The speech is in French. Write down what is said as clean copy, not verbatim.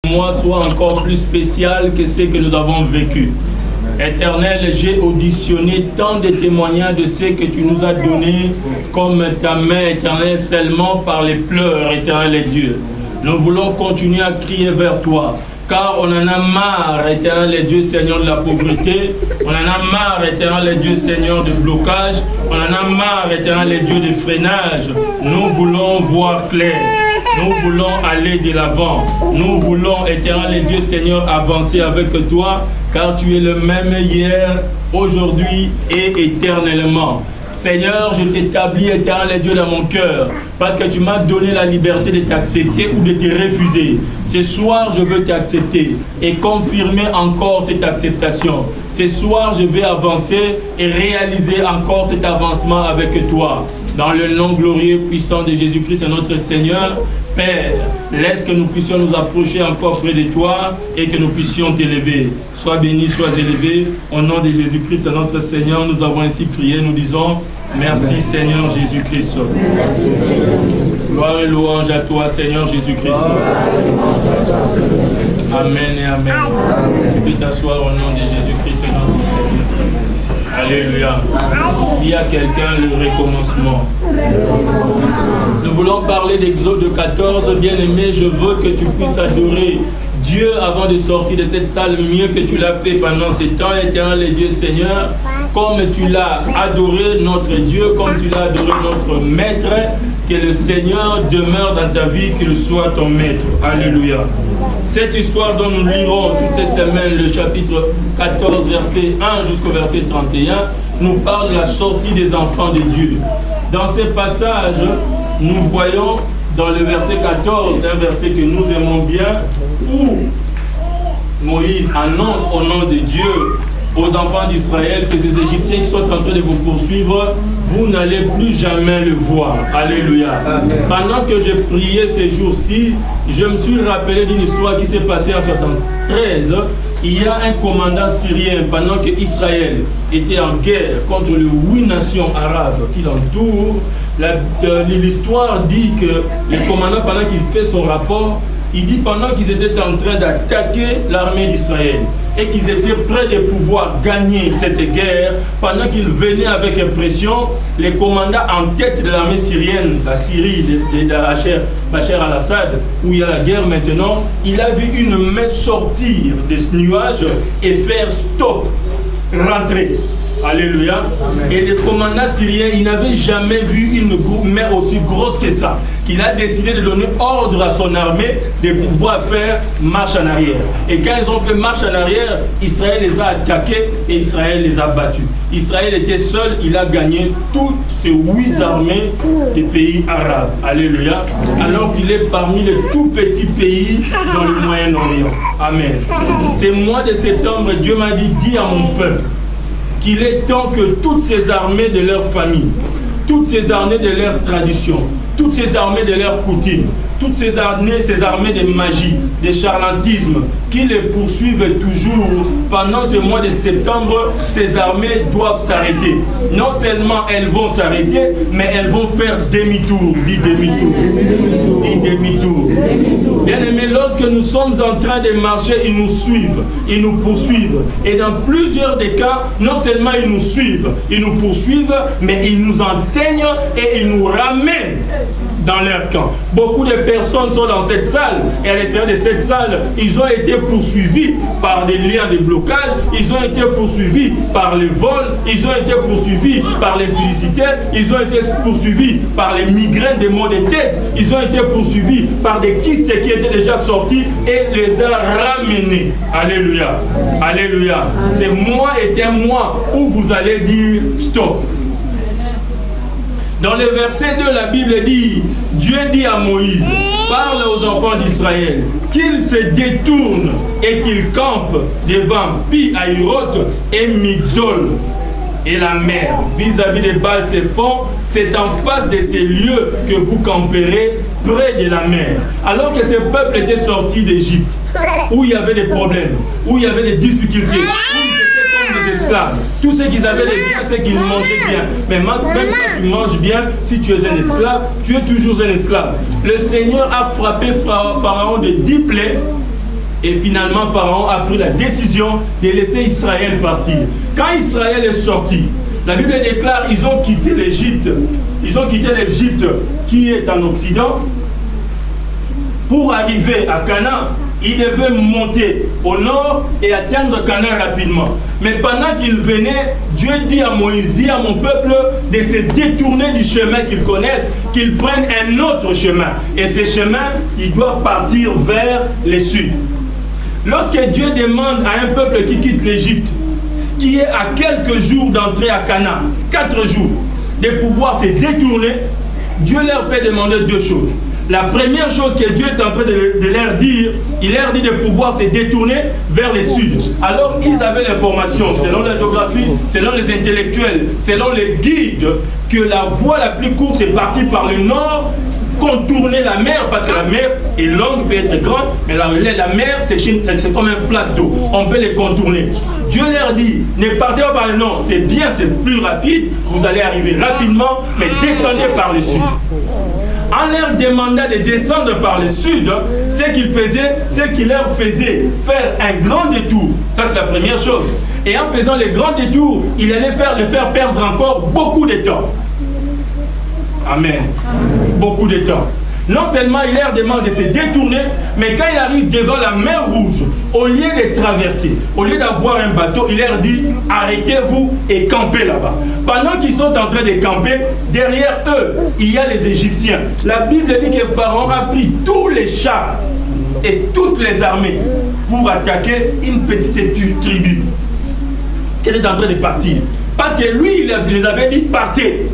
Moi soit encore plus spécial que ce que nous avons vécu. Éternel, j'ai auditionné tant de témoignages de ce que tu nous as donné comme ta main, éternelle, seulement par les pleurs, éternel Dieu. Nous voulons continuer à crier vers toi, car on en a marre, éternel Dieu, Seigneur, de la pauvreté. On en a marre, éternel Dieu, Seigneur, de blocage. On en a marre, éternel Dieu, de freinage. Nous voulons voir clair. Nous voulons aller de l'avant. Nous voulons, éternel Dieu, Seigneur, avancer avec toi, car tu es le même hier, aujourd'hui et éternellement. Seigneur, je t'établis, éternel Dieu, dans mon cœur, parce que tu m'as donné la liberté de t'accepter ou de te refuser. Ce soir, je veux t'accepter et confirmer encore cette acceptation. Ce soir, je vais avancer et réaliser encore cet avancement avec toi. Dans le nom glorieux puissant de Jésus-Christ, notre Seigneur, Père, laisse que nous puissions nous approcher encore près de toi et que nous puissions t'élever. Sois béni, sois élevé. Au nom de Jésus-Christ, notre Seigneur, nous avons ainsi prié. Nous disons merci Seigneur Jésus-Christ. Gloire et louange à toi Seigneur Jésus-Christ. Amen et amen. Tu peux t'asseoir au nom de Jésus-Christ, notre Seigneur. Alléluia. Il y a quelqu'un le recommencement. Nous voulons parler d'Exode 14. Bien-aimé, je veux que tu puisses adorer Dieu avant de sortir de cette salle mieux que tu l'as fait pendant ces temps, éternel Dieu Seigneur, comme tu l'as adoré notre Dieu, comme tu l'as adoré notre Maître, que le Seigneur demeure dans ta vie, qu'il soit ton Maître. Alléluia. Cette histoire dont nous lirons toute cette semaine, le chapitre 14, verset 1 jusqu'au verset 31, nous parle de la sortie des enfants de Dieu. Dans ce passage, nous voyons dans le verset 14, un verset que nous aimons bien, où Moïse annonce au nom de Dieu aux enfants d'Israël que ces Égyptiens qui sont en train de vous poursuivre, vous n'allez plus jamais le voir. Alléluia. Amen. Pendant que je priais ces jours-ci, je me suis rappelé d'une histoire qui s'est passée en 1973. Il y a un commandant syrien, pendant que Israël était en guerre contre les 8 nations arabes qui l'entourent. L'histoire dit que le commandant, pendant qu'il fait son rapport, il dit pendant qu'ils étaient en train d'attaquer l'armée d'Israël et qu'ils étaient prêts de pouvoir gagner cette guerre, pendant qu'ils venaient avec impression, les commandants en tête de l'armée syrienne, la Syrie de Bachar al-Assad, où il y a la guerre maintenant, il a vu une main sortir des nuages et faire stop, rentrer. Alléluia. Amen. Et le commandant syrien, il n'avait jamais vu une main aussi grosse que ça, qu'il a décidé de donner ordre à son armée de pouvoir faire marche en arrière. Et quand ils ont fait marche en arrière, Israël les a attaqués et Israël les a battus. Israël était seul, il a gagné toutes ces 8 armées des pays arabes. Alléluia. Alors qu'il est parmi les tout petits pays dans le Moyen-Orient. Amen. Ce mois de septembre, Dieu m'a dit, dis à mon peuple qu'il est temps que toutes ces armées de leur famille, toutes ces armées de leur tradition, toutes ces armées de leur coutume, toutes ces armées de magie, de charlatisme, qui les poursuivent toujours pendant ce mois de septembre, ces armées doivent s'arrêter. Non seulement elles vont s'arrêter, mais elles vont faire demi-tour. Dis demi-tour. Dis demi-tour. Bien aimé, lorsque nous sommes en train de marcher, ils nous suivent, ils nous poursuivent. Et dans plusieurs des cas, non seulement ils nous suivent, ils nous poursuivent, mais ils nous atteignent et ils nous ramènent dans leur camp. Beaucoup de personnes sont dans cette salle et à l'intérieur de cette salle, ils ont été poursuivis par des liens de blocage, ils ont été poursuivis par les vols, ils ont été poursuivis par les publicitaires, ils ont été poursuivis par les migraines des maux de tête, ils ont été poursuivis par des kystes qui étaient déjà sortis et les a ramenés. Alléluia. Alléluia. C'est mois est un mois où vous allez dire stop. Dans le verset 2, la Bible dit, Dieu dit à Moïse, parle aux enfants d'Israël, qu'ils se détournent et qu'ils campent devant Pi-Hahiroth et Migdol. Et la mer, vis-à-vis des Baal-Tzephon, c'est en face de ces lieux que vous camperez près de la mer. Alors que ce peuple était sorti d'Égypte, où il y avait des problèmes, où il y avait des difficultés, esclaves. Tout ce qu'ils avaient de bien, c'est qu'ils mangeaient bien. Mais même quand tu manges bien, si tu es un esclave, tu es toujours un esclave. Le Seigneur a frappé Pharaon de 10 plaies Et finalement, Pharaon a pris la décision de laisser Israël partir. Quand Israël est sorti, la Bible déclare qu'ils ont quitté l'Égypte. Ils ont quitté l'Égypte qui est en Occident pour arriver à Canaan. Ils devaient monter au nord et atteindre Canaan rapidement. Mais pendant qu'ils venaient, Dieu dit à Moïse, dit à mon peuple de se détourner du chemin qu'ils connaissent, qu'ils prennent un autre chemin. Et ce chemin, ils doivent partir vers le sud. Lorsque Dieu demande à un peuple qui quitte l'Égypte, qui est à quelques jours d'entrer à Canaan, 4 jours, de pouvoir se détourner, Dieu leur fait demander 2 choses. La première chose que Dieu est en train de leur dire, il leur dit de pouvoir se détourner vers le sud. Alors ils avaient l'information, selon la géographie, selon les intellectuels, selon les guides, que la voie la plus courte est partie par le nord, contourner la mer, parce que la mer est longue, peut être grande, mais la mer c'est comme un plat d'eau, on peut les contourner. Dieu leur dit, ne partez pas par le nord, c'est bien, c'est plus rapide, vous allez arriver rapidement, mais descendez par le sud. En leur demandant de descendre par le sud, ce qu'il leur faisait faire un grand détour. Ça, c'est la première chose. Et en faisant le grand détour, il allait le faire perdre encore beaucoup de temps. Amen. Beaucoup de temps. Non seulement il leur demande de se détourner, mais quand il arrive devant la mer Rouge, au lieu de traverser, au lieu d'avoir un bateau, il leur dit arrêtez-vous et campez là-bas. Pendant qu'ils sont en train de camper, derrière eux, il y a les Égyptiens. La Bible dit que Pharaon a pris tous les chars et toutes les armées pour attaquer une petite tribu qui était en train de partir. Parce que lui, il les avait dit partez.